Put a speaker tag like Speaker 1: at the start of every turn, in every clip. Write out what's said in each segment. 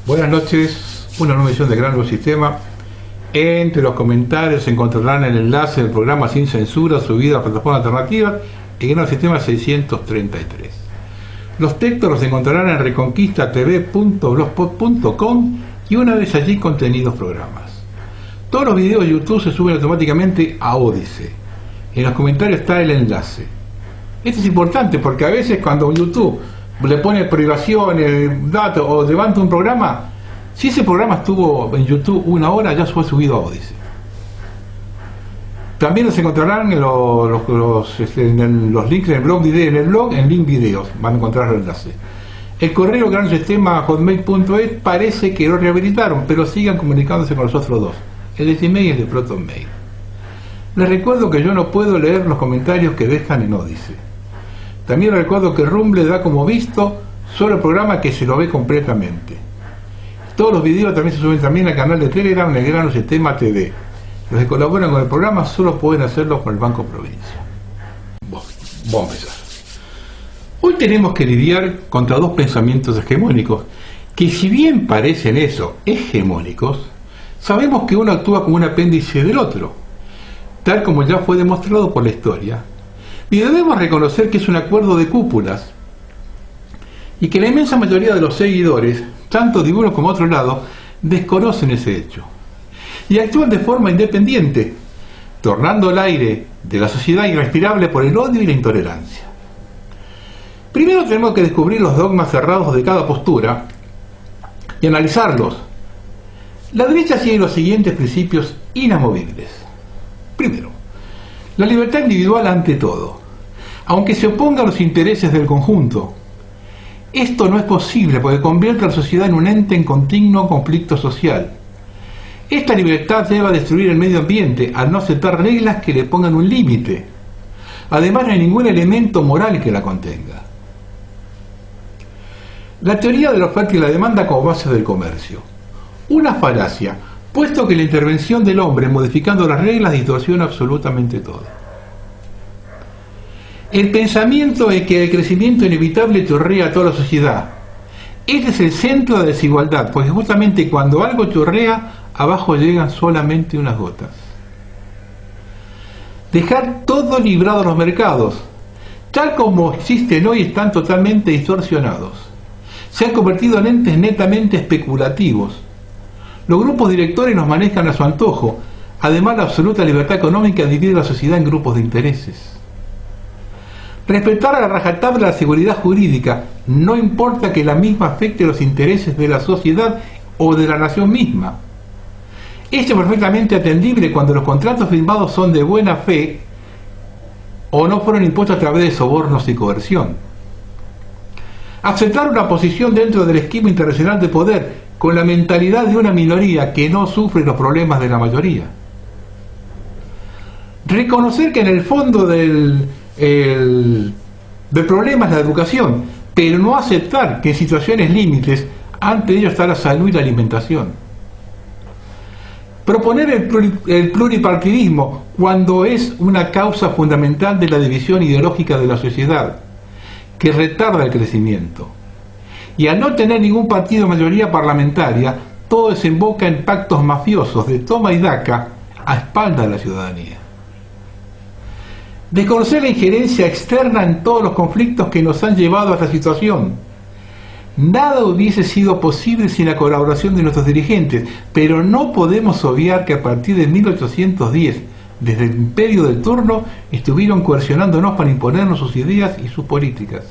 Speaker 1: Buenas noches, una nueva edición de Gran Nuevo Sistema. Entre los comentarios encontrarán el enlace del programa Sin Censura subido a plataformas alternativas en Gran Nuevo Sistema 633. Los textos los encontrarán en reconquistatv.blogspot.com y una vez allí contenidos programas. Todos los videos de YouTube se suben automáticamente a Odysee. En los comentarios está el enlace. Esto es importante porque a veces cuando YouTube le pone privación, datos o levanta un programa, si ese programa estuvo en YouTube una hora, ya fue subido a Odysee. También los encontrarán en los links en el blog en link videos, van a encontrar el enlace. El correo gran sistema hotmail.es parece que lo rehabilitaron, pero sigan comunicándose con los otros dos. El de Gmail y el de ProtonMail. Les recuerdo que yo no puedo leer los comentarios que dejan en Odysee. También les recuerdo que Rumble da como visto solo el programa que se lo ve completamente. Todos los videos también se suben también al canal de Telegram en el Gran Sistema TV. Los que colaboran con el programa solo pueden hacerlo con el Banco Provincia. Vamos a empezar. Hoy tenemos que lidiar contra dos pensamientos hegemónicos, que si bien parecen hegemónicos, sabemos que uno actúa como un apéndice del otro, tal como ya fue demostrado por la historia, y debemos reconocer que es un acuerdo de cúpulas, y que la inmensa mayoría de los seguidores, tanto de uno como de otro lado, desconocen ese hecho, y actúan de forma independiente, tornando el aire de la sociedad irrespirable por el odio y la intolerancia. Primero tenemos que descubrir los dogmas cerrados de cada postura y analizarlos. La derecha sigue los siguientes principios inamovibles. Primero, la libertad individual ante todo, aunque se oponga a los intereses del conjunto. Esto no es posible porque convierte a la sociedad en un ente en continuo conflicto social. Esta libertad lleva a destruir el medio ambiente al no aceptar reglas que le pongan un límite. Además, no hay ningún elemento moral que la contenga. La teoría de la oferta y la demanda como base del comercio. Una falacia, puesto que la intervención del hombre modificando las reglas distorsiona absolutamente todo. El pensamiento es que el crecimiento inevitable chorrea a toda la sociedad. Este es el centro de la desigualdad, porque justamente cuando algo chorrea, abajo llegan solamente unas gotas. Dejar todo librado a los mercados, tal como existen hoy, están totalmente distorsionados. Se han convertido en entes netamente especulativos. Los grupos directores nos manejan a su antojo. Además, la absoluta libertad económica divide a la sociedad en grupos de intereses. Respetar a la rajatabla la seguridad jurídica, no importa que la misma afecte los intereses de la sociedad o de la nación misma. Esto es perfectamente atendible cuando los contratos firmados son de buena fe o no fueron impuestos a través de sobornos y coerción. Aceptar una posición dentro del esquema internacional de poder con la mentalidad de una minoría que no sufre los problemas de la mayoría. Reconocer que en el fondo del problema es la educación, pero no aceptar que en situaciones límites ante ello está la salud y la alimentación. Proponer el pluripartidismo cuando es una causa fundamental de la división ideológica de la sociedad, que retarda el crecimiento. Y al no tener ningún partido de mayoría parlamentaria, todo desemboca en pactos mafiosos de toma y daca a espaldas de la ciudadanía. Desconocer la injerencia externa en todos los conflictos que nos han llevado a esta situación. Nada hubiese sido posible sin la colaboración de nuestros dirigentes, pero no podemos obviar que a partir de 1810, desde el imperio del turno, estuvieron coercionándonos para imponernos sus ideas y sus políticas.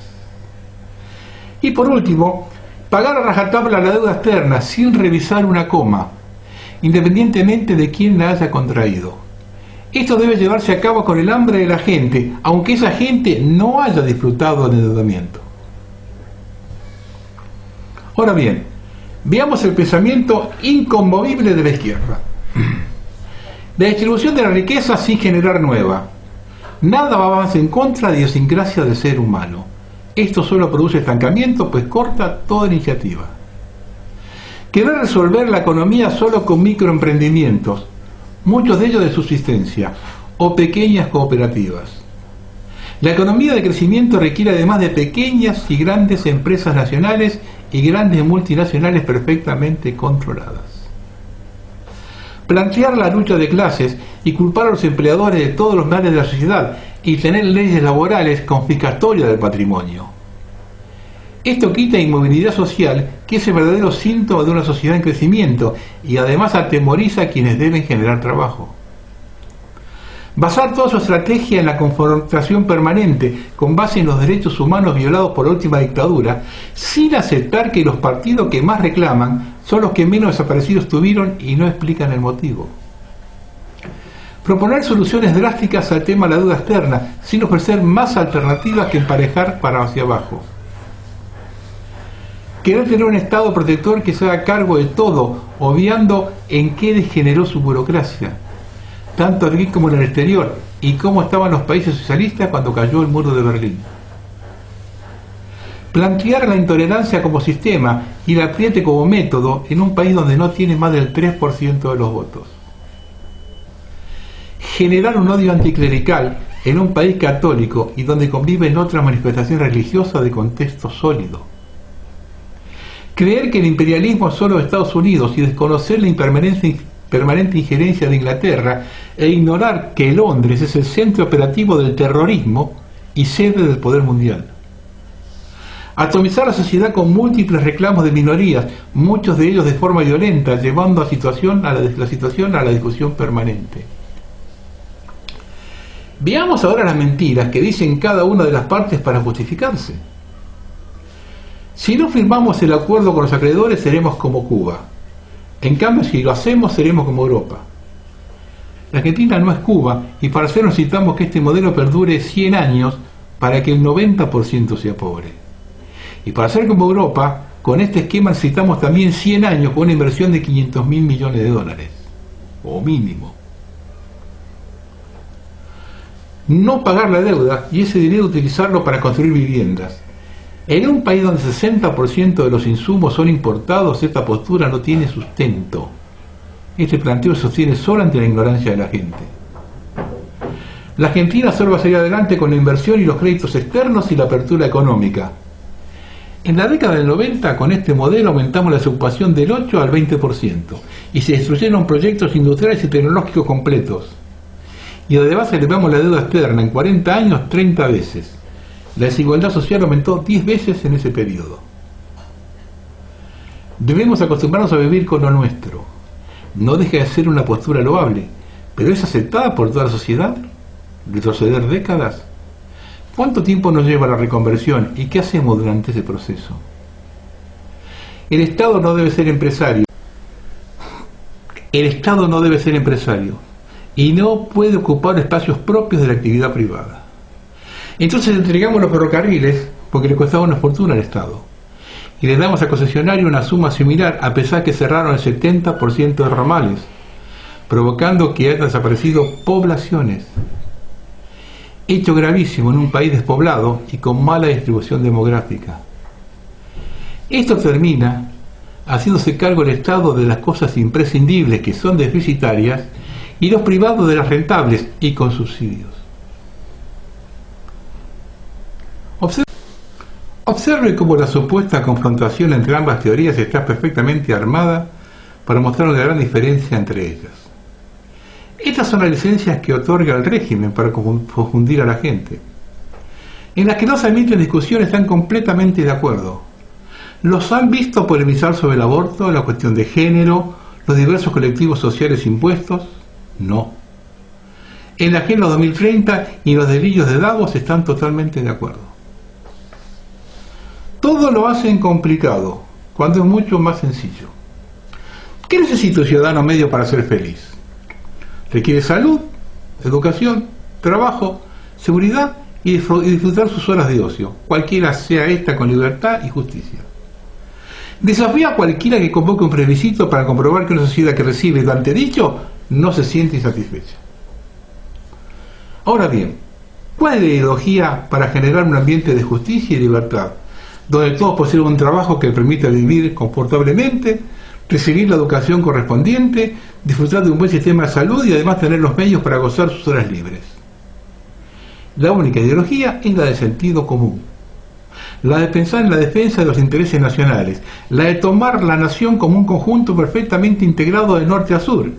Speaker 1: Y por último, pagar a rajatabla la deuda externa sin revisar una coma, independientemente de quién la haya contraído. Esto debe llevarse a cabo con el hambre de la gente, aunque esa gente no haya disfrutado del endeudamiento. Ahora bien, veamos el pensamiento inconmovible de la izquierda. La distribución de la riqueza sin generar nueva. Nada va en contra de la idiosincrasia del ser humano. Esto solo produce estancamiento, pues corta toda iniciativa. Querer resolver la economía solo con microemprendimientos, muchos de ellos de subsistencia, o pequeñas cooperativas. La economía de crecimiento requiere además de pequeñas y grandes empresas nacionales y grandes multinacionales perfectamente controladas. Plantear la lucha de clases y culpar a los empleadores de todos los males de la sociedad y tener leyes laborales confiscatorias del patrimonio. Esto quita inmovilidad social, que es el verdadero síntoma de una sociedad en crecimiento, y además atemoriza a quienes deben generar trabajo. Basar toda su estrategia en la confrontación permanente, con base en los derechos humanos violados por la última dictadura, sin aceptar que los partidos que más reclaman son los que menos desaparecidos tuvieron y no explican el motivo. Proponer soluciones drásticas al tema de la deuda externa, sin ofrecer más alternativas que emparejar para hacia abajo. Querer tener un Estado protector que se haga cargo de todo, obviando en qué degeneró su burocracia, tanto aquí como en el exterior, y cómo estaban los países socialistas cuando cayó el muro de Berlín. Plantear la intolerancia como sistema y el apriete como método en un país donde no tiene más del 3% de los votos. Generar un odio anticlerical en un país católico y donde conviven otras manifestaciones religiosas de contexto sólido. Creer que el imperialismo es solo de Estados Unidos y desconocer la permanente injerencia de Inglaterra e ignorar que Londres es el centro operativo del terrorismo y sede del poder mundial. Atomizar la sociedad con múltiples reclamos de minorías, muchos de ellos de forma violenta, llevando la situación a la discusión permanente. Veamos ahora las mentiras que dicen cada una de las partes para justificarse. Si no firmamos el acuerdo con los acreedores, seremos como Cuba. En cambio, si lo hacemos, seremos como Europa. La Argentina no es Cuba, y para hacerlo necesitamos que este modelo perdure 100 años para que el 90% sea pobre. Y para ser como Europa, con este esquema necesitamos también 100 años con una inversión de 500.000 millones de dólares, o mínimo. No pagar la deuda y ese dinero utilizarlo para construir viviendas. En un país donde el 60% de los insumos son importados, esta postura no tiene sustento. Este planteo se sostiene solo ante la ignorancia de la gente. La Argentina solo va a salir adelante con la inversión y los créditos externos y la apertura económica. En la década del 90, con este modelo aumentamos la desocupación del 8 al 20% y se destruyeron proyectos industriales y tecnológicos completos. Y además elevamos la deuda externa en 40 años 30 veces. La desigualdad social aumentó 10 veces en ese periodo. Debemos acostumbrarnos a vivir con lo nuestro. No deja de ser una postura loable, pero ¿es aceptada por toda la sociedad? ¿Retroceder décadas? ¿Cuánto tiempo nos lleva la reconversión y qué hacemos durante ese proceso? El Estado no debe ser empresario. El Estado no debe ser empresario y no puede ocupar espacios propios de la actividad privada. Entonces entregamos los ferrocarriles porque le costaba una fortuna al Estado y le damos al concesionario una suma similar a pesar que cerraron el 70% de ramales, provocando que hayan desaparecido poblaciones. Hecho gravísimo en un país despoblado y con mala distribución demográfica. Esto termina haciéndose cargo el Estado de las cosas imprescindibles que son deficitarias y los privados de las rentables y con subsidios. Observe cómo la supuesta confrontación entre ambas teorías está perfectamente armada para mostrar una gran diferencia entre ellas. Estas son las licencias que otorga el régimen para confundir a la gente, en las que no se admiten discusiones están completamente de acuerdo. ¿Los han visto polemizar sobre el aborto, la cuestión de género, los diversos colectivos sociales impuestos? No. En la Agenda 2030 y los delirios de Davos están totalmente de acuerdo. Todo lo hacen complicado, cuando es mucho más sencillo. ¿Qué necesita un ciudadano medio para ser feliz? Requiere salud, educación, trabajo, seguridad y disfrutar sus horas de ocio, cualquiera sea esta, con libertad y justicia. Desafía a cualquiera que convoque un plebiscito para comprobar que una sociedad que recibe lo antedicho no se siente insatisfecha. Ahora bien, ¿cuál es la ideología para generar un ambiente de justicia y libertad, donde todos poseen un trabajo que permita vivir confortablemente, recibir la educación correspondiente, disfrutar de un buen sistema de salud y además tener los medios para gozar sus horas libres? La única ideología es la del sentido común. la de pensar en la defensa de los intereses nacionales, la de tomar la nación como un conjunto perfectamente integrado de norte a sur,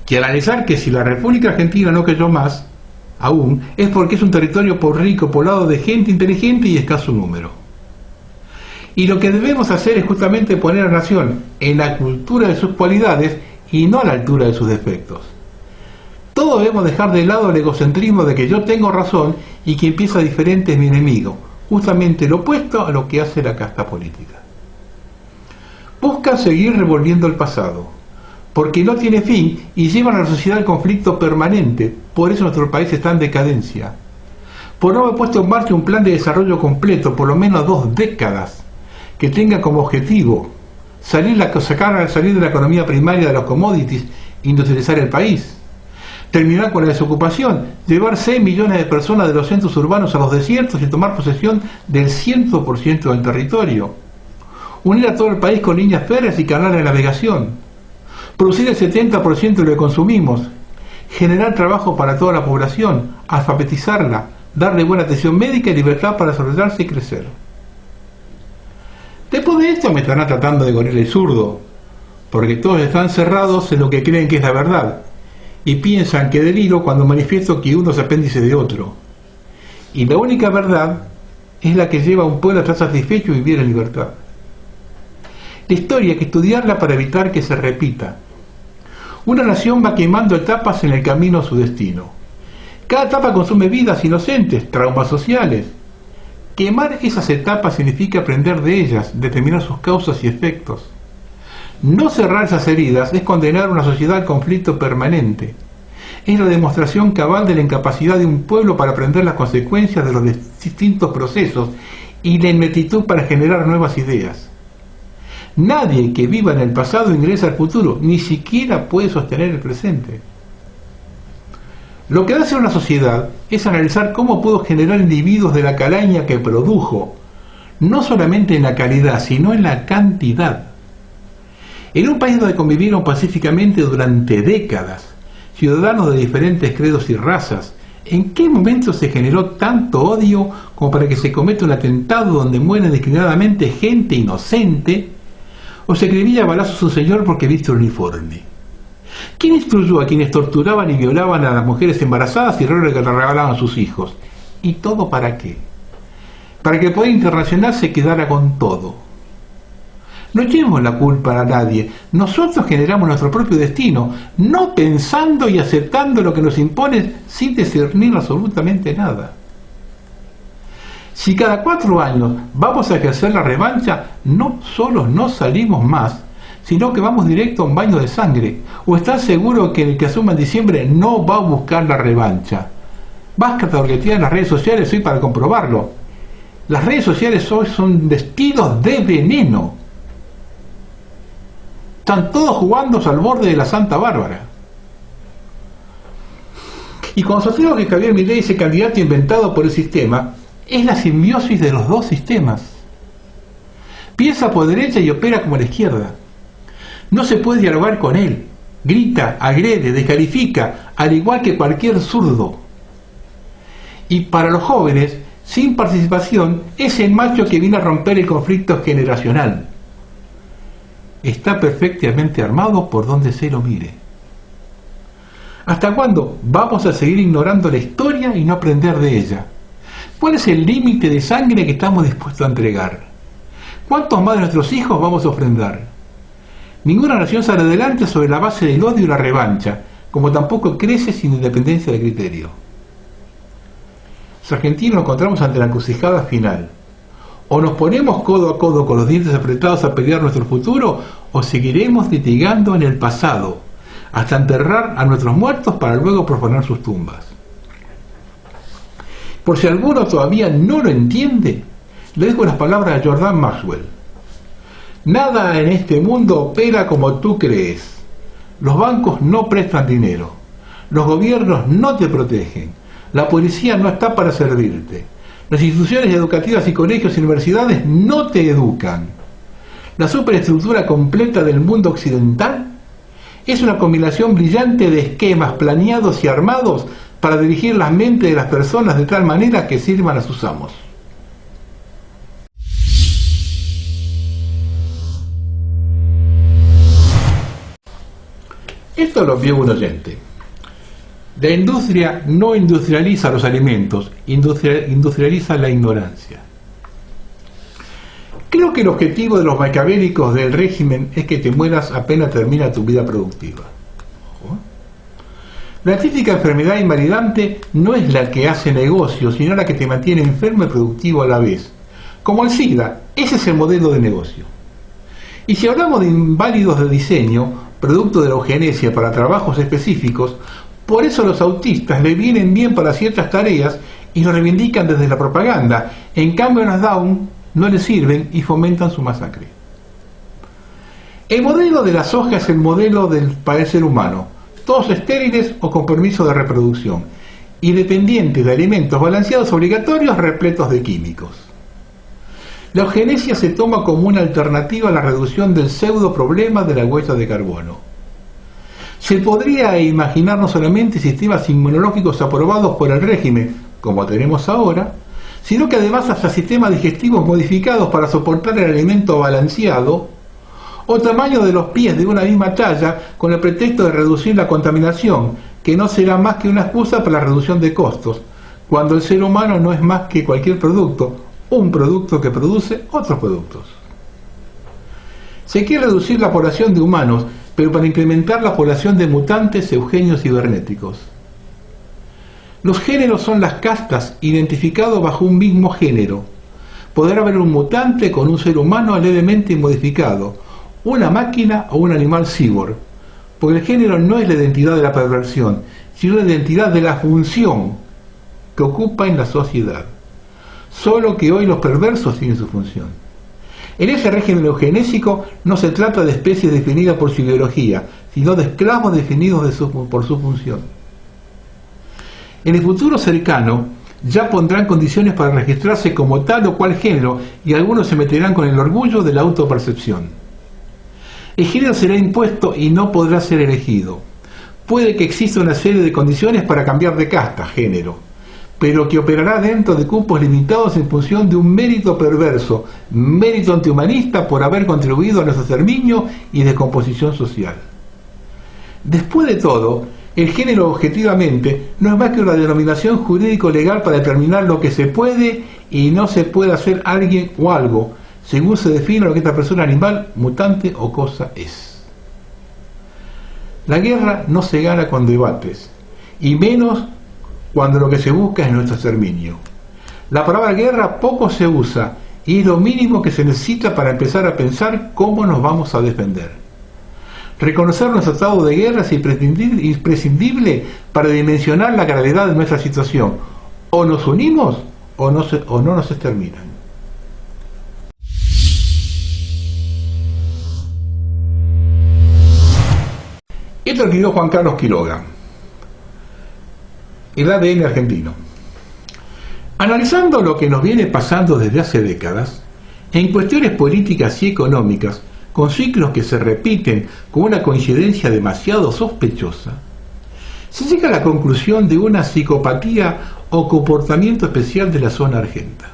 Speaker 1: que al analizar que si la República Argentina no cayó más, aún, es porque es un territorio rico, poblado de gente inteligente y escaso número. Y lo que debemos hacer es justamente poner a la nación en la cultura de sus cualidades y no a la altura de sus defectos. Todos debemos dejar de lado el egocentrismo de que yo tengo razón y quien piensa diferente es mi enemigo, justamente lo opuesto a lo que hace la casta política. Busca seguir revolviendo el pasado, porque no tiene fin y llevan a la sociedad al conflicto permanente. Por eso nuestro país está en decadencia. Por no haber puesto en marcha un plan de desarrollo completo, por lo menos 2 décadas, que tenga como objetivo salir de la economía primaria de los commodities, industrializar el país, terminar con la desocupación, llevar 6 millones de personas de los centros urbanos a los desiertos y tomar posesión del 100% del territorio, unir a todo el país con líneas férreas y canales de navegación, producir el 70% de lo que consumimos, generar trabajo para toda la población, alfabetizarla, darle buena atención médica y libertad para desarrollarse y crecer. Después de esto me estarán tratando de correr el zurdo, porque todos están cerrados en lo que creen que es la verdad, y piensan que deliro cuando manifiesto que uno es apéndice de otro. Y la única verdad es la que lleva a un pueblo a estar satisfecho y vivir en libertad. La historia hay que estudiarla para evitar que se repita. Una nación va quemando etapas en el camino a su destino. Cada etapa consume vidas inocentes, traumas sociales. Quemar esas etapas significa aprender de ellas, determinar sus causas y efectos. No cerrar esas heridas es condenar a una sociedad al conflicto permanente. Es la demostración cabal de la incapacidad de un pueblo para aprender las consecuencias de los distintos procesos y la ineptitud para generar nuevas ideas. Nadie que viva en el pasado ingresa al futuro, ni siquiera puede sostener el presente. Lo que hace una sociedad es analizar cómo pudo generar individuos de la calaña que produjo, no solamente en la calidad, sino en la cantidad. En un país donde convivieron pacíficamente durante décadas ciudadanos de diferentes credos y razas, ¿en qué momento se generó tanto odio como para que se cometa un atentado donde muere indiscriminadamente gente inocente o se acribilla a balazos a su señor porque viste el uniforme? ¿Quién instruyó a quienes torturaban y violaban a las mujeres embarazadas y le regalaban a sus hijos? ¿Y todo para qué? Para que el poder internacional se quedara con todo. No echemos la culpa a nadie. Nosotros generamos nuestro propio destino, no pensando y aceptando lo que nos imponen sin discernir absolutamente nada. Si cada 4 años vamos a ejercer la revancha, no solo no salimos más, sino que vamos directo a un baño de sangre. ¿O estás seguro que el que asuma en diciembre no va a buscar la revancha? Basta de en las redes sociales hoy para comprobarlo. Las redes sociales hoy son destellos de veneno. Están todos jugando al borde de la Santa Bárbara. Y cuando sostengo que Javier Milei es el candidato inventado por el sistema, es la simbiosis de los dos sistemas. Piensa por derecha y opera como la izquierda. No se puede dialogar con él. Grita, agrede, descalifica, al igual que cualquier zurdo. Y para los jóvenes, sin participación, es el macho que viene a romper el conflicto generacional. Está perfectamente armado por donde se lo mire. ¿Hasta cuándo vamos a seguir ignorando la historia y no aprender de ella? ¿Cuál es el límite de sangre que estamos dispuestos a entregar? ¿Cuántos más de nuestros hijos vamos a ofrendar? Ninguna nación sale adelante sobre la base del odio y la revancha, como tampoco crece sin independencia de criterio. Los argentinos nos encontramos ante la encrucijada final. O nos ponemos codo a codo con los dientes apretados a pelear nuestro futuro, o seguiremos litigando en el pasado, hasta enterrar a nuestros muertos para luego profanar sus tumbas. Por si alguno todavía no lo entiende, le dejo las palabras de Jordan Maxwell. Nada en este mundo opera como tú crees. Los bancos no prestan dinero. Los gobiernos no te protegen. La policía no está para servirte. Las instituciones educativas y colegios y universidades no te educan. La superestructura completa del mundo occidental es una combinación brillante de esquemas planeados y armados para dirigir las mentes de las personas de tal manera que sirvan a sus amos. Esto lo vio un oyente. La industria no industrializa los alimentos, industrializa la ignorancia. Creo que el objetivo de los maquiavélicos del régimen es que te mueras apenas termina tu vida productiva. La típica enfermedad invalidante no es la que hace negocio, sino la que te mantiene enfermo y productivo a la vez. Como el SIDA, ese es el modelo de negocio. Y si hablamos de inválidos de diseño, producto de la eugenesia para trabajos específicos, por eso los autistas le vienen bien para ciertas tareas y lo reivindican desde la propaganda. En cambio, a los Down no les sirven y fomentan su masacre. El modelo de la soja es el modelo para el ser humano, todos estériles o con permiso de reproducción, y dependientes de alimentos balanceados obligatorios repletos de químicos. La eugenesia se toma como una alternativa a la reducción del pseudo problema de la huella de carbono. Se podría imaginar no solamente sistemas inmunológicos aprobados por el régimen, como tenemos ahora, sino que además hasta sistemas digestivos modificados para soportar el alimento balanceado, o tamaño de los pies de una misma talla con el pretexto de reducir la contaminación, que no será más que una excusa para la reducción de costos, cuando el ser humano no es más que cualquier producto, un producto que produce otros productos. Se quiere reducir la población de humanos, pero para incrementar la población de mutantes eugenios cibernéticos. Los géneros son las castas identificados bajo un mismo género. Podrá haber un mutante con un ser humano levemente modificado, una máquina o un animal cyborg, porque el género no es la identidad de la perversión, sino la identidad de la función que ocupa en la sociedad. Solo que hoy los perversos tienen su función. En ese régimen eugenésico no se trata de especies definidas por su ideología, sino de esclavos definidos por su función. En el futuro cercano ya pondrán condiciones para registrarse como tal o cual género, y algunos se meterán con el orgullo de la autopercepción. El género será impuesto y no podrá ser elegido. Puede que exista una serie de condiciones para cambiar de casta, género, pero que operará dentro de cupos limitados en función de un mérito perverso, mérito antihumanista por haber contribuido a nuestro exterminio y descomposición social. Después de todo, el género objetivamente no es más que una denominación jurídico-legal para determinar lo que se puede y no se puede hacer alguien o algo, según se define lo que esta persona, animal, mutante o cosa es. La guerra no se gana con debates, y menos cuando lo que se busca es nuestro exterminio. La palabra guerra poco se usa, y es lo mínimo que se necesita para empezar a pensar cómo nos vamos a defender. Reconocer nuestro estado de guerra es imprescindible para dimensionar la gravedad de nuestra situación. O nos unimos o no nos exterminan. Esto lo escribió Juan Carlos Quiroga, el ADN argentino. Analizando lo que nos viene pasando desde hace décadas, en cuestiones políticas y económicas, con ciclos que se repiten con una coincidencia demasiado sospechosa, se llega a la conclusión de una psicopatía o comportamiento especial de la zona argenta.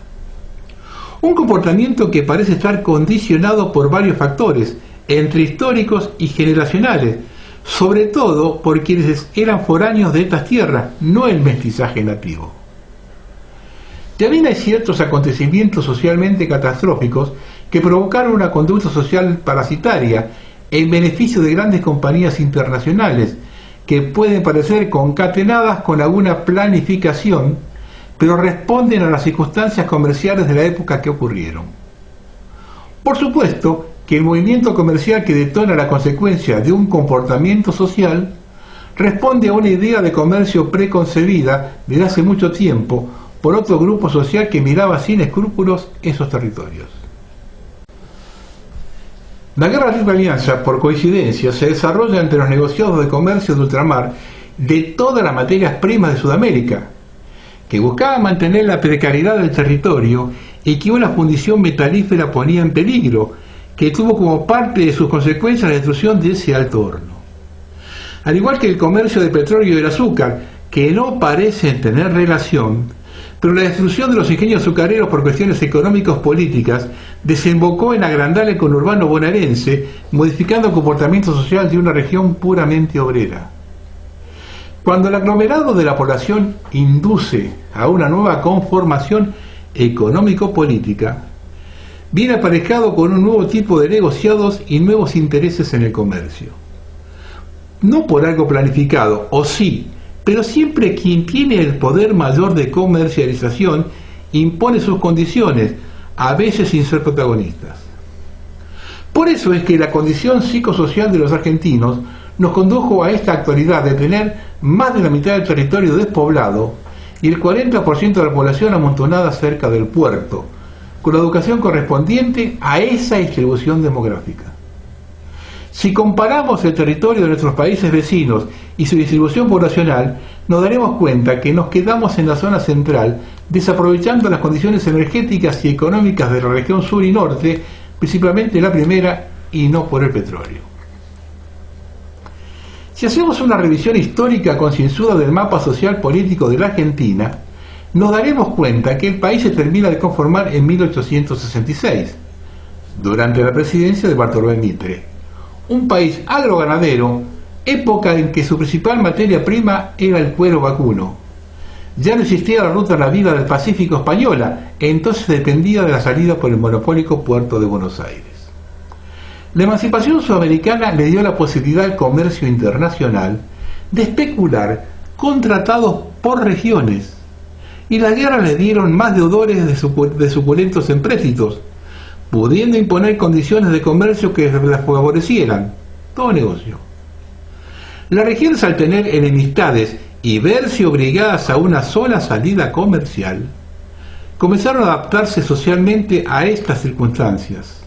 Speaker 1: Un comportamiento que parece estar condicionado por varios factores, entre históricos y generacionales, sobre todo por quienes eran foráneos de estas tierras, no el mestizaje nativo. También hay ciertos acontecimientos socialmente catastróficos que provocaron una conducta social parasitaria en beneficio de grandes compañías internacionales que pueden parecer concatenadas con alguna planificación, pero responden a las circunstancias comerciales de la época que ocurrieron. Por supuesto que el movimiento comercial que detona la consecuencia de un comportamiento social responde a una idea de comercio preconcebida desde hace mucho tiempo por otro grupo social que miraba sin escrúpulos esos territorios. La Guerra de Triple Alianza, por coincidencia, se desarrolla entre los negociados de comercio de ultramar de todas las materias primas de Sudamérica, que buscaban mantener la precariedad del territorio y que una fundición metalífera ponía en peligro, que tuvo como parte de sus consecuencias la destrucción de ese alto horno. Al igual que el comercio de petróleo y del azúcar, que no parecen tener relación, pero la destrucción de los ingenios azucareros por cuestiones económicos políticas desembocó en agrandar el conurbano bonaerense, modificando el comportamiento social de una región puramente obrera. Cuando el aglomerado de la población induce a una nueva conformación económico-política, viene aparejado con un nuevo tipo de negociados y nuevos intereses en el comercio. No por algo planificado, o sí, pero siempre quien tiene el poder mayor de comercialización impone sus condiciones, a veces sin ser protagonistas. Por eso es que la condición psicosocial de los argentinos nos condujo a esta actualidad de tener más de la mitad del territorio despoblado y el 40% de la población amontonada cerca del puerto, con la educación correspondiente a esa distribución demográfica. Si comparamos el territorio de nuestros países vecinos y su distribución poblacional, nos daremos cuenta que nos quedamos en la zona central, desaprovechando las condiciones energéticas y económicas de la región sur y norte, principalmente la primera, y no por el petróleo. Si hacemos una revisión histórica concienzuda del mapa social político de la Argentina, nos daremos cuenta que el país se termina de conformar en 1866, durante la presidencia de Bartolomé Mitre. Un país agroganadero, época en que su principal materia prima era el cuero vacuno. Ya no existía la ruta naviera del Pacífico española, entonces dependía de la salida por el monopólico puerto de Buenos Aires. La emancipación sudamericana le dio la posibilidad al comercio internacional de especular con tratados por regiones, y las guerras le dieron más deudores de suculentos empréstitos, pudiendo imponer condiciones de comercio que les favorecieran. Todo negocio. Las regiones, al tener enemistades y verse obligadas a una sola salida comercial, comenzaron a adaptarse socialmente a estas circunstancias.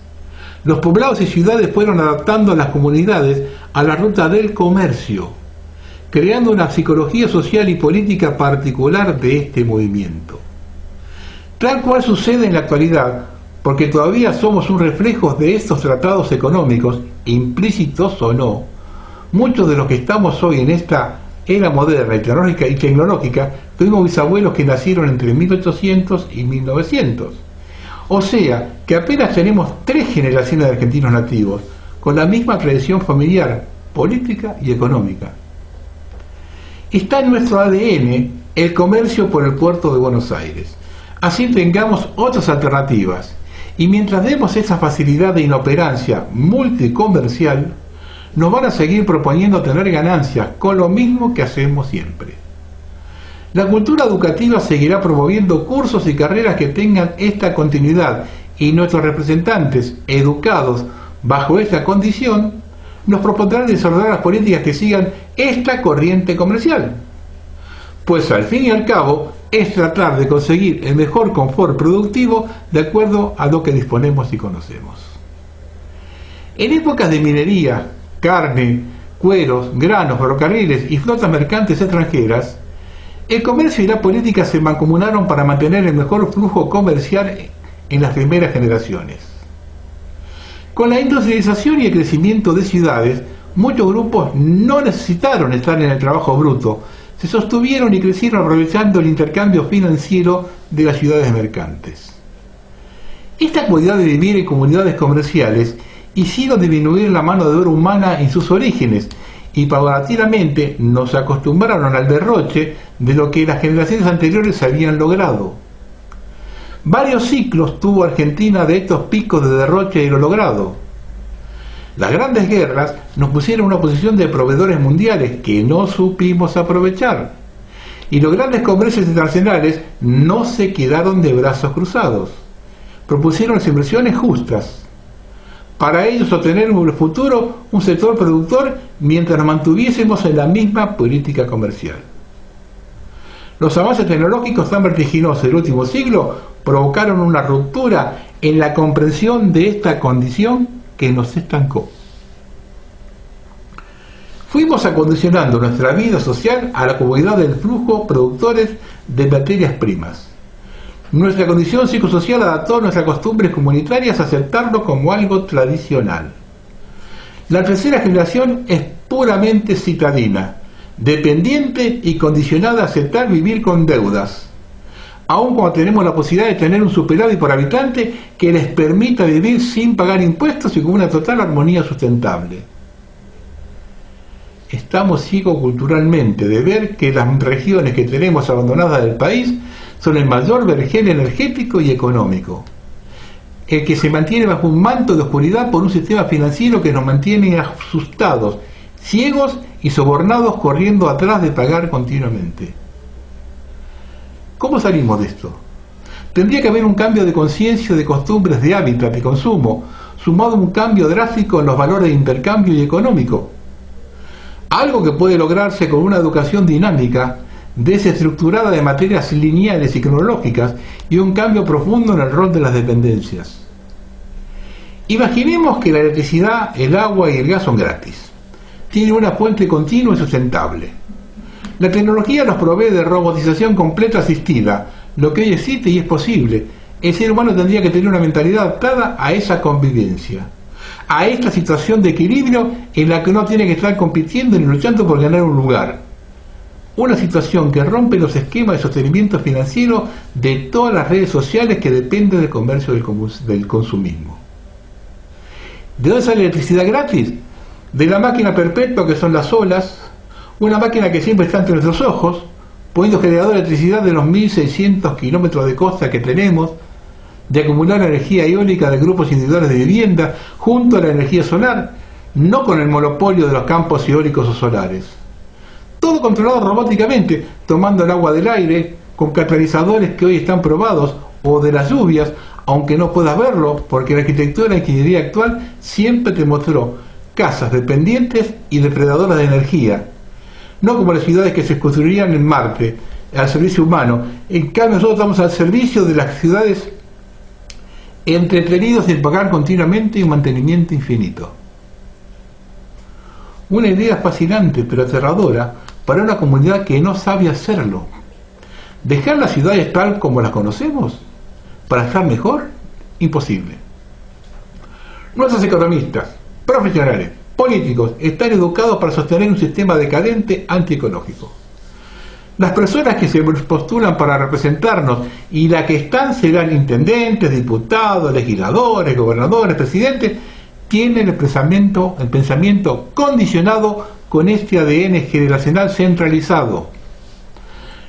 Speaker 1: Los poblados y ciudades fueron adaptando a las comunidades a la ruta del comercio, creando una psicología social y política particular de este movimiento. Tal cual sucede en la actualidad, porque todavía somos un reflejo de estos tratados económicos, implícitos o no. Muchos de los que estamos hoy en esta era moderna y tecnológica tuvimos bisabuelos que nacieron entre 1800 y 1900. O sea, que apenas tenemos 3 generaciones de argentinos nativos, con la misma tradición familiar, política y económica. Está en nuestro ADN el comercio por el puerto de Buenos Aires. Así tengamos otras alternativas, y mientras demos esa facilidad de inoperancia multicomercial, nos van a seguir proponiendo tener ganancias con lo mismo que hacemos siempre. La cultura educativa seguirá promoviendo cursos y carreras que tengan esta continuidad, y nuestros representantes, educados bajo esta condición, nos propondrán desarrollar las políticas que sigan esta corriente comercial. Pues al fin y al cabo, es tratar de conseguir el mejor confort productivo de acuerdo a lo que disponemos y conocemos. En épocas de minería, carne, cueros, granos, ferrocarriles y flotas mercantes extranjeras, el comercio y la política se mancomunaron para mantener el mejor flujo comercial en las primeras generaciones. Con la industrialización y el crecimiento de ciudades, muchos grupos no necesitaron estar en el trabajo bruto, se sostuvieron y crecieron aprovechando el intercambio financiero de las ciudades mercantes. Esta cualidad de vivir en comunidades comerciales hicieron disminuir la mano de obra humana en sus orígenes, y paulatinamente nos acostumbraron al derroche de lo que las generaciones anteriores habían logrado. Varios ciclos tuvo Argentina de estos picos de derroche de lo logrado. Las grandes guerras nos pusieron en una posición de proveedores mundiales que no supimos aprovechar, y los grandes comercios internacionales no se quedaron de brazos cruzados. Propusieron las inversiones justas, para ellos obtener en el futuro un sector productor mientras nos mantuviésemos en la misma política comercial. Los avances tecnológicos tan vertiginosos del último siglo provocaron una ruptura en la comprensión de esta condición que nos estancó. Fuimos acondicionando nuestra vida social a la comodidad del flujo productores de materias primas. Nuestra condición psicosocial adaptó nuestras costumbres comunitarias a aceptarlo como algo tradicional. La tercera generación es puramente citadina, dependiente y condicionada a aceptar vivir con deudas. aun cuando tenemos la posibilidad de tener un superávit por habitante que les permita vivir sin pagar impuestos y con una total armonía sustentable. Estamos ciegos culturalmente de ver que las regiones que tenemos abandonadas del país son el mayor vergel energético y económico, el que se mantiene bajo un manto de oscuridad por un sistema financiero que nos mantiene asustados, ciegos y sobornados, corriendo atrás de pagar continuamente. ¿Cómo salimos de esto? Tendría que haber un cambio de conciencia, de costumbres, de hábitat y consumo, sumado a un cambio drástico en los valores de intercambio y económico. Algo que puede lograrse con una educación dinámica, desestructurada de materias lineales y cronológicas, y un cambio profundo en el rol de las dependencias. Imaginemos que la electricidad, el agua y el gas son gratis. Tienen una fuente continua y sustentable. La tecnología nos provee de robotización completa asistida, lo que hoy existe y es posible. El ser humano tendría que tener una mentalidad adaptada a esa convivencia, a esta situación de equilibrio en la que uno tiene que estar compitiendo y luchando por ganar un lugar. Una situación que rompe los esquemas de sostenimiento financiero de todas las redes sociales que dependen del comercio del consumismo. ¿De dónde sale la electricidad gratis? De la máquina perpetua que son las olas, una máquina que siempre está entre nuestros ojos, poniendo generador de electricidad de los 1.600 kilómetros de costa que tenemos, de acumular energía eólica de grupos individuales de vivienda junto a la energía solar, no con el monopolio de los campos eólicos o solares. Todo controlado robóticamente, tomando el agua del aire, con catalizadores que hoy están probados, o de las lluvias, aunque no puedas verlo, porque la arquitectura y la ingeniería actual siempre te mostró casas dependientes y depredadoras de energía, no como las ciudades que se construirían en Marte, al servicio humano. En cambio nosotros estamos al servicio de las ciudades, entretenidos en pagar continuamente un mantenimiento infinito. Una idea fascinante pero aterradora para una comunidad que no sabe hacerlo. ¿Dejar las ciudades tal como las conocemos para estar mejor? Imposible. Nuestros economistas, profesionales, políticos están educados para sostener un sistema decadente antiecológico. Las personas que se postulan para representarnos y las que están serán intendentes, diputados, legisladores, gobernadores, presidentes, tienen el pensamiento condicionado con este ADN generacional centralizado.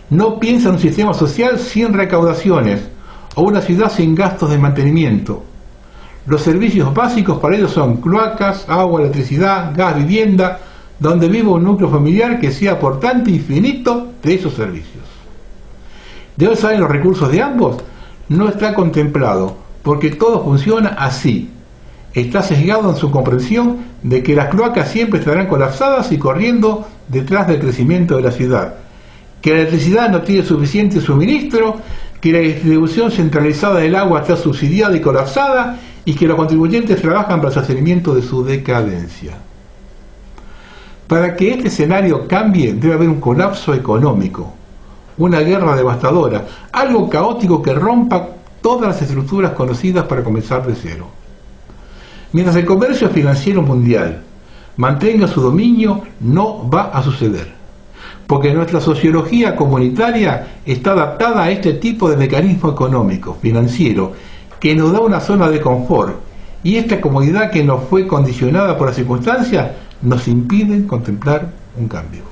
Speaker 1: No piensan un sistema social sin recaudaciones o una ciudad sin gastos de mantenimiento. Los servicios básicos para ellos son cloacas, agua, electricidad, gas, vivienda, donde vive un núcleo familiar que sea aportante infinito de esos servicios. ¿De dónde salen los recursos de ambos? No está contemplado, porque todo funciona así. Está sesgado en su comprensión de que las cloacas siempre estarán colapsadas y corriendo detrás del crecimiento de la ciudad, que la electricidad no tiene suficiente suministro, que la distribución centralizada del agua está subsidiada y colapsada, y que los contribuyentes trabajan para el sostenimiento de su decadencia. Para que este escenario cambie, debe haber un colapso económico, una guerra devastadora, algo caótico que rompa todas las estructuras conocidas para comenzar de cero. Mientras el comercio financiero mundial mantenga su dominio, no va a suceder, porque nuestra sociología comunitaria está adaptada a este tipo de mecanismo económico, financiero, que nos da una zona de confort, y esta comodidad que nos fue condicionada por las circunstancias nos impide contemplar un cambio.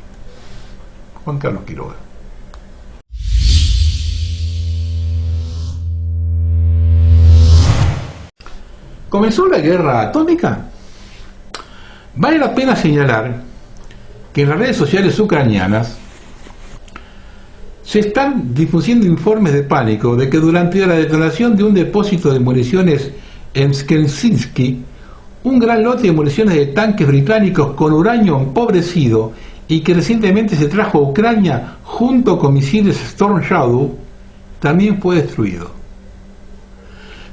Speaker 1: Juan Carlos Quiroga. ¿Comenzó la guerra atómica? Vale la pena señalar que en las redes sociales ucranianas se están difundiendo informes de pánico de que durante la detonación de un depósito de municiones en Skelensky, un gran lote de municiones de tanques británicos con uranio empobrecido y que recientemente se trajo a Ucrania junto con misiles Storm Shadow, también fue destruido.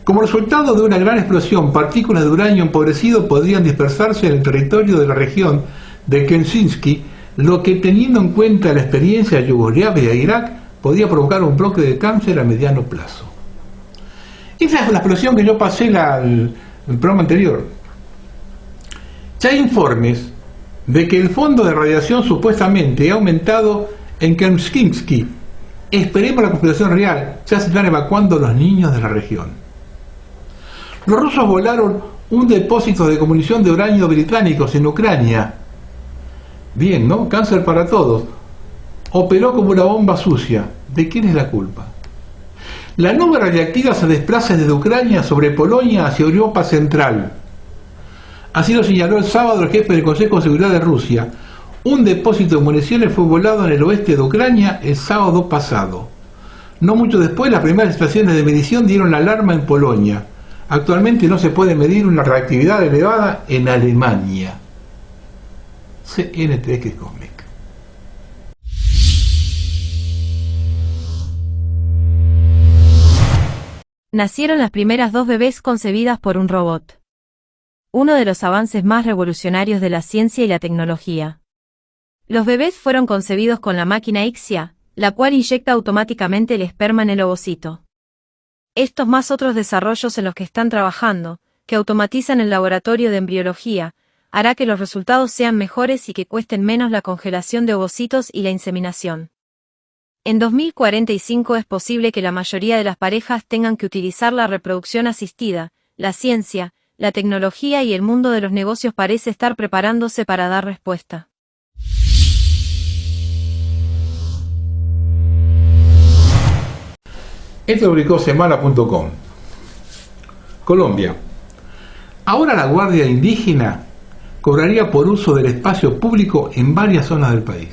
Speaker 1: Como resultado de una gran explosión, partículas de uranio empobrecido podrían dispersarse en el territorio de la región de Skelensky, lo que, teniendo en cuenta la experiencia de Yugoslavia e Irak, podría provocar un brote de cáncer a mediano plazo. Esa es la explosión que yo pasé en el programa anterior. Ya hay informes de que el fondo de radiación supuestamente ha aumentado en Skelensky, Esperemos la conspiración real. Ya se están evacuando los niños de la región. Los rusos volaron un depósito de munición de uranio británicos en Ucrania. Bien, ¿no? Cáncer para todos. Operó como una bomba sucia. ¿De quién es la culpa? La nube radiactiva se desplaza desde Ucrania sobre Polonia hacia Europa Central. Así lo señaló el sábado el jefe del Consejo de Seguridad de Rusia. Un depósito de municiones fue volado en el oeste de Ucrania el sábado pasado. No mucho después, las primeras estaciones de medición dieron la alarma en Polonia. Actualmente no se puede medir una reactividad elevada en Alemania. CNTX Cosmic.
Speaker 2: Nacieron las primeras 2 bebés concebidas por un robot. Uno de los avances más revolucionarios de la ciencia y la tecnología. Los bebés fueron concebidos con la máquina Ixia, la cual inyecta automáticamente el esperma en el ovocito. Estos más otros desarrollos en los que están trabajando, que automatizan el laboratorio de embriología, hará que los resultados sean mejores y que cuesten menos la congelación de ovocitos y la inseminación. En 2045 es posible que la mayoría de las parejas tengan que utilizar la reproducción asistida. La ciencia, la tecnología y el mundo de los negocios parece estar preparándose para dar respuesta.
Speaker 1: Esto lo publicó semana.com. Colombia. Ahora la Guardia Indígena cobraría por uso del espacio público en varias zonas del país.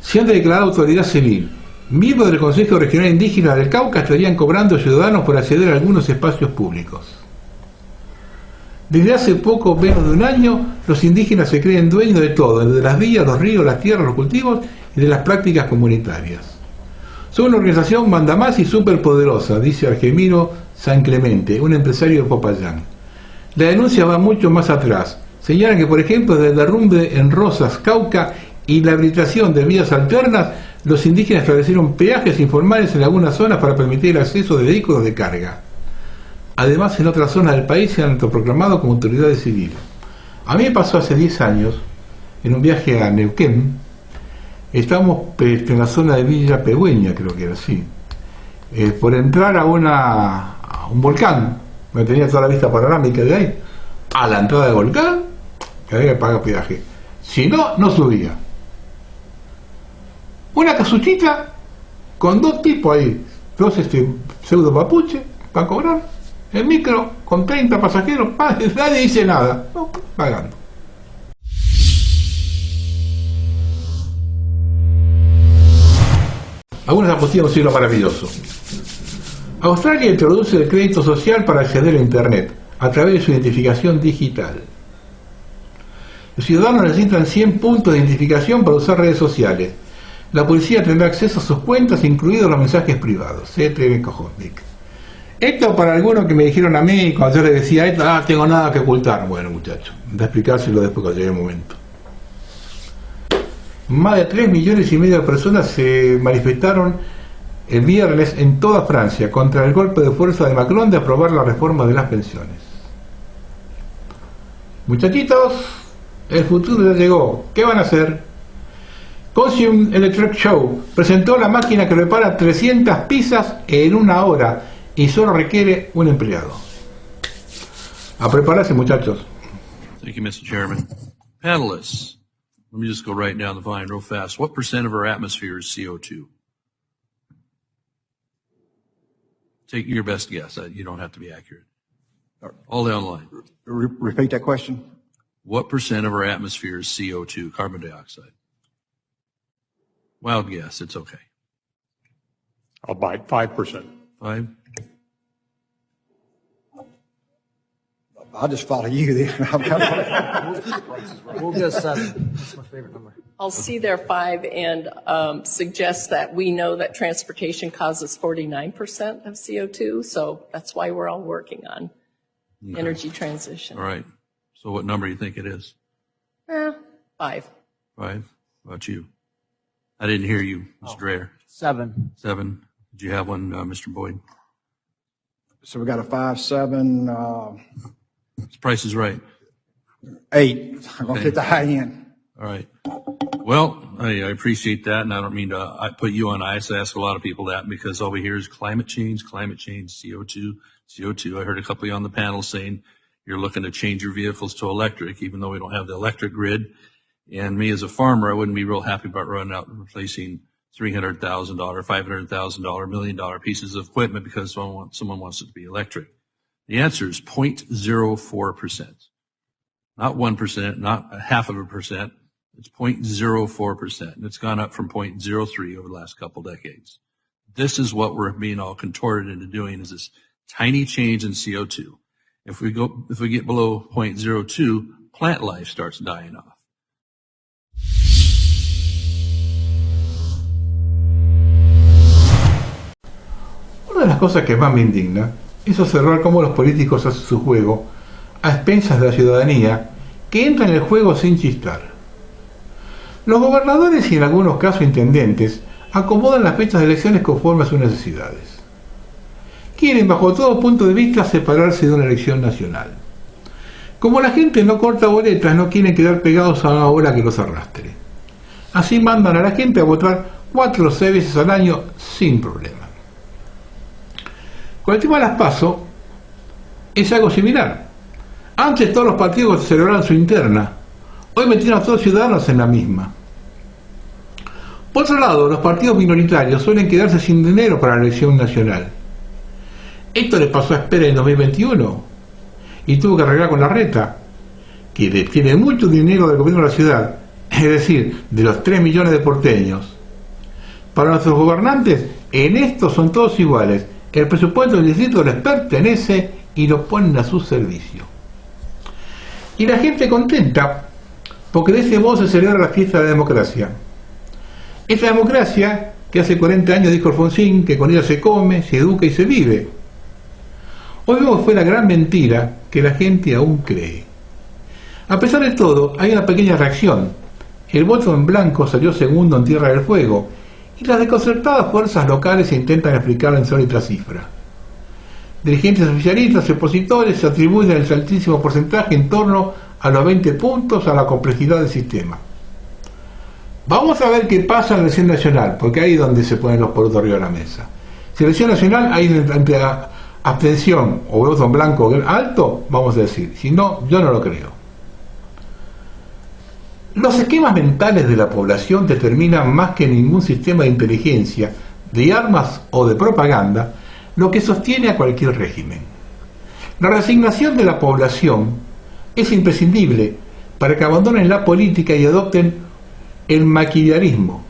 Speaker 1: Se han declarado autoridad civil. Miembros del Consejo Regional Indígena del Cauca estarían cobrando a ciudadanos por acceder a algunos espacios públicos. Desde hace poco menos de un año, los indígenas se creen dueños de todo, desde las vías, los ríos, las tierras, los cultivos y de las prácticas comunitarias. Son una organización mandamás y superpoderosa, dice Argemiro San Clemente, un empresario de Popayán. La denuncia va mucho más atrás. Señalan que, por ejemplo, desde el derrumbe en Rosas, Cauca, y la habilitación de vías alternas, los indígenas establecieron peajes informales en algunas zonas para permitir el acceso de vehículos de carga. Además, en otras zonas del país se han autoproclamado como autoridades civiles. A mí me pasó hace 10 años, en un viaje a Neuquén, estábamos en la zona de Villa Pegüeña, creo que era así, por entrar a un volcán, me tenía toda la vista panorámica de ahí, a la entrada del volcán, que había que pagar peaje. Si no, no subía. Una casuchita con 2 tipos ahí, 2 pseudo papuche para cobrar, el micro con 30 pasajeros, nadie dice nada, no, pagando. Algunas apostillas un siglo maravilloso. Australia introduce el crédito social para acceder a Internet a través de su identificación digital. Los ciudadanos necesitan 100 puntos de identificación para usar redes sociales. La policía tendrá acceso a sus cuentas, incluidos los mensajes privados. CTV Cosmic. Esto para algunos que me dijeron a mí, cuando yo les decía esto, tengo nada que ocultar. Bueno, muchachos, de explicárselo después cuando llegue el momento. Más de 3,5 millones de personas se manifestaron el viernes en toda Francia contra el golpe de fuerza de Macron de aprobar la reforma de las pensiones. Muchachitos, el futuro ya llegó. ¿Qué van a hacer? Consumer Electric Show presentó la máquina que prepara 300 pizzas en 1 hora y solo requiere un empleado. A prepararse, muchachos.
Speaker 3: Thank you, Mr. Chairman. Panelists, let me just go right down the line real fast. What % of our atmosphere is CO2? Take your best guess. You don't have to be accurate. All down the line.
Speaker 4: Repeat that question.
Speaker 3: What % of our atmosphere is CO2, carbon dioxide? Wild guess. It's okay.
Speaker 5: I'll bite 5%.
Speaker 3: 5?
Speaker 4: I'll just follow you then.
Speaker 6: We'll go 7. That's my favorite number.
Speaker 7: I'll see their 5 and suggest that we know that transportation causes 49% of CO2, so that's why we're all working on energy transition.
Speaker 3: All right. So what number do you think it is?
Speaker 7: 5.
Speaker 3: 5? How about you? I didn't hear you, Mr. Dreher.
Speaker 6: 7.
Speaker 3: 7. Did you have one, Mr. Boyd?
Speaker 4: So we got a 5, 7,
Speaker 3: This Price is Right.
Speaker 4: 8. I'm going to
Speaker 3: Okay.
Speaker 4: get the high end.
Speaker 3: All right. Well, I appreciate that, and I don't mean to put you on ice. I ask a lot of people that because all we hear is climate change, CO2, CO2. I heard a couple of you on the panel saying you're looking to change your vehicles to electric, even though we don't have the electric grid. And me as a farmer, I wouldn't be real happy about running out and replacing $300,000, $500,000, $1 million pieces of equipment because someone wants it to be electric. The answer is 0.04%. Not 1%, not 0.5%. It's 0.04%, and it's gone up from 0.03 over the last couple decades. This is what we're being all contorted into doing, is this tiny change in CO2. If we get below 0.02, plant life starts dying off.
Speaker 1: Una de las cosas que más me indigna es observar cómo los políticos hacen su juego a expensas de la ciudadanía que entra en el juego sin chistar. Los gobernadores y en algunos casos intendentes acomodan las fechas de elecciones conforme a sus necesidades. Quieren, bajo todo punto de vista, separarse de una elección nacional. Como la gente no corta boletas, no quieren quedar pegados a una hora que los arrastre. Así mandan a la gente a votar 4 o 6 veces al año sin problema. Con el tema de las PASO es algo similar. Antes todos los partidos celebraban su interna. Hoy metieron a todos los ciudadanos en la misma. Por otro lado, los partidos minoritarios suelen quedarse sin dinero para la elección nacional. Esto le pasó a Espera en 2021 y tuvo que arreglar con Larreta, que tiene mucho dinero del gobierno de la ciudad, es decir, de los 3 millones de porteños. Para nuestros gobernantes, en esto son todos iguales. El presupuesto del distrito les pertenece y lo ponen a su servicio. Y la gente contenta, porque de ese modo se celebra la fiesta de la democracia. Esta democracia que hace 40 años dijo Alfonsín que con ella se come, se educa y se vive. Hoy vemos que fue la gran mentira que la gente aún cree. A pesar de todo, hay una pequeña reacción. El voto en blanco salió segundo en Tierra del Fuego y las desconcertadas fuerzas locales intentan explicarlo en sólida cifra. Dirigentes oficialistas y opositores se atribuyen el altísimo porcentaje en torno a los 20 puntos a la complejidad del sistema. Vamos a ver qué pasa en la elección nacional, porque ahí es donde se ponen los porotos arriba de la mesa. Si en la elección nacional hay entre abstención o voto en blanco alto, vamos a decir. Si no, yo no lo creo. Los esquemas mentales de la población determinan más que ningún sistema de inteligencia, de armas o de propaganda, lo que sostiene a cualquier régimen. La resignación de la población es imprescindible para que abandonen la política y adopten el maquiavelismo.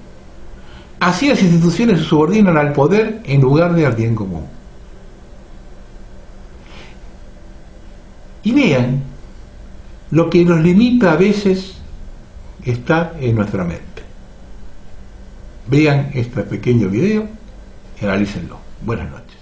Speaker 1: Así las instituciones se subordinan al poder en lugar de al bien común. Y vean lo que nos limita a veces está en nuestra mente. Vean este pequeño video y analícenlo. Buenas noches.